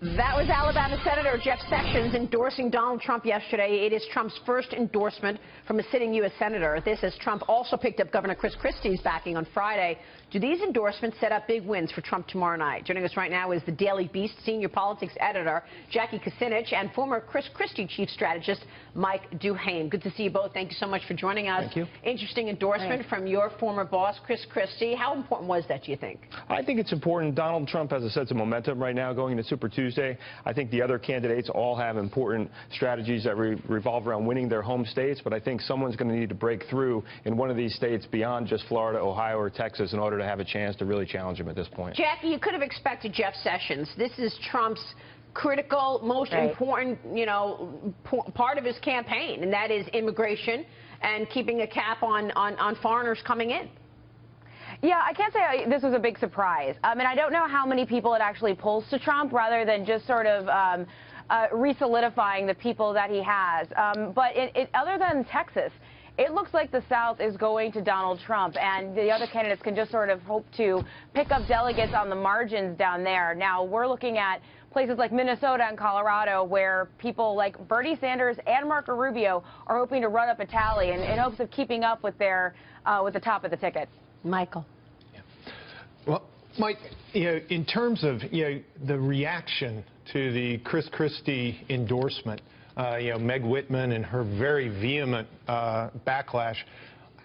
That was Alabama Senator Jeff Sessions endorsing Donald Trump yesterday. It is Trump's first endorsement from a sitting U.S. senator. This as Trump also picked up Governor Christie's backing on Friday. Do these endorsements set up big wins for Trump tomorrow night? Joining us right now is the Daily Beast senior politics editor, Jackie Kucinich, and former Christie chief strategist, Mike DuHaime. Good to see you both. Thank you so much for joining us. Thank you. Interesting endorsement from your former boss, Christie. How important was that, do you think? I think it's important. Donald Trump has a sense of momentum right now going into Super Tuesday. I think the other candidates all have important strategies that revolve around winning their home states, but I think someone's going to need to break through in one of these states beyond just Florida, Ohio, or Texas in order to have a chance to really challenge him at this point. Jackie, you could have expected Jeff Sessions. This is Trump's critical, most important, part of his campaign, and that is immigration and keeping a cap on foreigners coming in. Yeah, I can't say this was a big surprise. And I don't know how many people it actually pulls to Trump rather than just sort of re-solidifying the people that he has. But other than Texas, it looks like the South is going to Donald Trump, and the other candidates can just sort of hope to pick up delegates on the margins down there. Now, we're looking at places like Minnesota and Colorado where people like Bernie Sanders and Marco Rubio are hoping to run up a tally in hopes of keeping up with their with the top of the ticket. Michael. Yeah. Well, Mike, in terms of the reaction to the Christie endorsement, Meg Whitman and her very vehement backlash,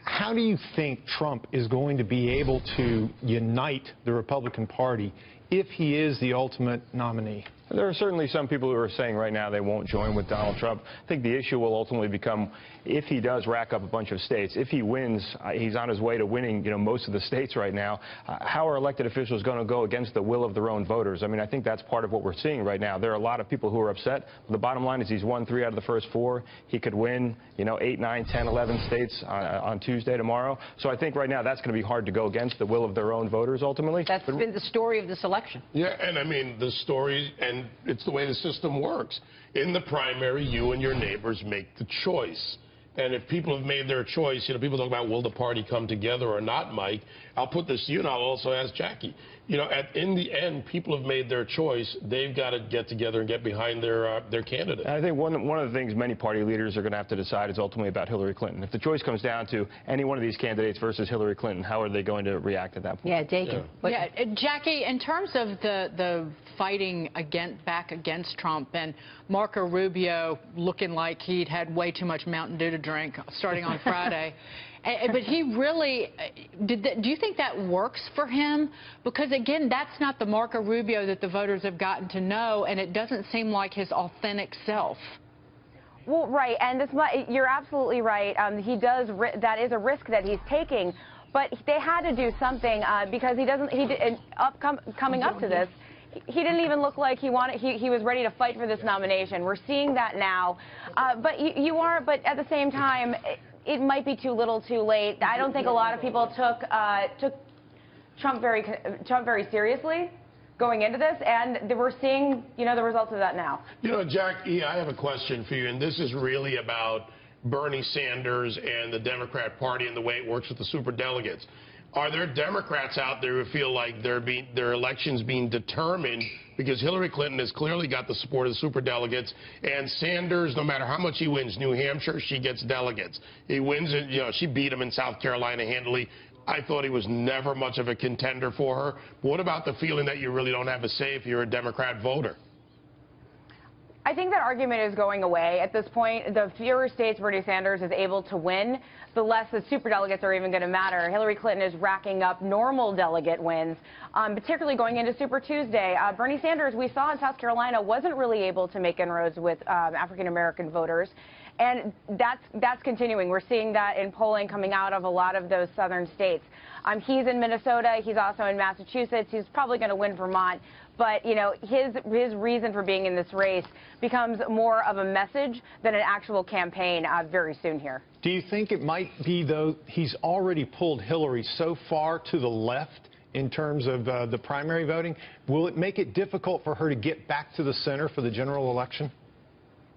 how do you think Trump is going to be able to unite the Republican Party if he is the ultimate nominee? There are certainly some people who are saying right now they won't join with Donald Trump. I think the issue will ultimately become if he does rack up a bunch of states. If he wins, he's on his way to winning, most of the states right now. How are elected officials going to go against the will of their own voters? I mean, I think that's part of what we're seeing right now. There are a lot of people who are upset. The bottom line is he's won 3 out of the first 4. He could win, 8, 9, 10, 11 states on Tuesday tomorrow. So I think right now that's going to be hard to go against the will of their own voters ultimately. That's been the story of this election. Yeah, and I mean, the story, and it's the way the system works. In the primary, you and your neighbors make the choice. And if people have made their choice, people talk about will the party come together or not, Mike. I'll put this to you, and I'll also ask Jackie. In the end, people have made their choice. They've got to get together and get behind their candidate. And I think one of the things many party leaders are going to have to decide is ultimately about Hillary Clinton. If the choice comes down to any one of these candidates versus Hillary Clinton, how are they going to react at that point? Yeah, Dakin. Yeah, Jackie, in terms of the fighting back against Trump and Marco Rubio looking like he'd had way too much Mountain Dew to drink starting on Friday. But he really, do you think that works for him? Because, again, that's not the Marco Rubio that the voters have gotten to know, and it doesn't seem like his authentic self. Well, right, and you're absolutely right. That is a risk that he's taking, but they had to do something because coming up to this, he didn't even look like he was ready to fight for this nomination. We're seeing that now, but but at the same time, it might be too little, too late. I don't think a lot of people took Trump very seriously going into this, and we're seeing the results of that now. Jackie, I have a question for you, and this is really about Bernie Sanders and the Democrat Party and the way it works with the superdelegates. Are there Democrats out there who feel like their elections being determined because Hillary Clinton has clearly got the support of the superdelegates, and Sanders, no matter how much he wins New Hampshire, she gets delegates. He wins it, she beat him in South Carolina handily. I thought he was never much of a contender for her. But what about the feeling that you really don't have a say if you're a Democrat voter? I think that argument is going away at this point. The fewer states Bernie Sanders is able to win, the less the superdelegates are even going to matter. Hillary Clinton is racking up normal delegate wins, particularly going into Super Tuesday. Bernie Sanders, we saw in South Carolina, wasn't really able to make inroads with African-American voters. And that's continuing. We're seeing that in polling coming out of a lot of those southern states. He's in Minnesota. He's also in Massachusetts. He's probably going to win Vermont. But, his reason for being in this race becomes more of a message than an actual campaign very soon here. Do you think it might be, though, he's already pulled Hillary so far to the left in terms of the primary voting? Will it make it difficult for her to get back to the center for the general election?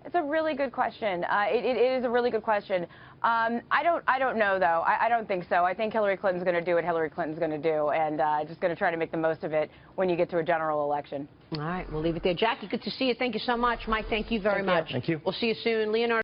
It's a really good question. It is a really good question. I don't know, though. I don't think so. I think Hillary Clinton's going to do what Hillary Clinton's going to do, and just going to try to make the most of it when you get to a general election. All right, we'll leave it there. Jackie, good to see you. Thank you so much. Mike, thank you very much. Thank you. We'll see you soon. Leonardo.